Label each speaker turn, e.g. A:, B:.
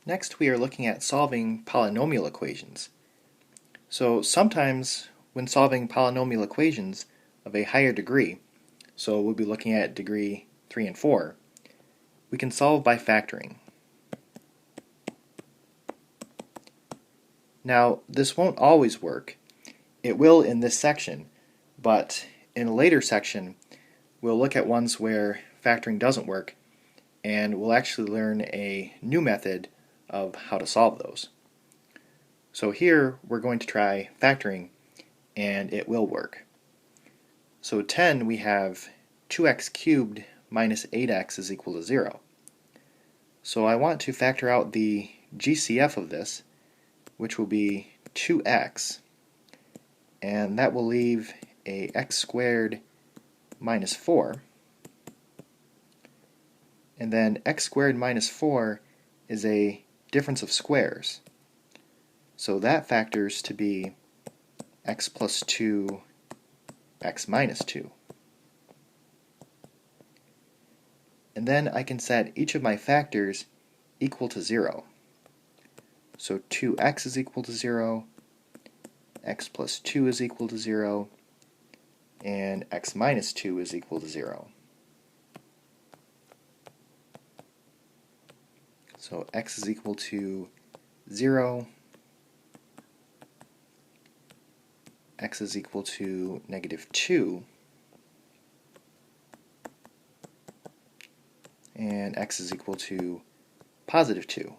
A: Next, we are looking at solving polynomial equations. So sometimes when solving polynomial equations of a higher degree, so we'll be looking at degree 3 and 4, we can solve by factoring. Now, this won't always work. It will in this section, but in a later section, we'll look at ones where factoring doesn't work, and we'll actually learn a new method of how to solve those. So here we're going to try factoring, and it will work. So 10, we have 2x cubed minus 8x is equal to 0. So I want to factor out the GCF of this, which will be 2x, and that will leave a x squared minus 4. And then x squared minus 4 is a difference of squares. So that factors to be x plus 2, x minus 2. And then I can set each of my factors equal to 0. So 2x is equal to 0, x plus 2 is equal to 0, and x minus 2 is equal to 0. So x is equal to 0, x is equal to negative 2, and x is equal to positive 2.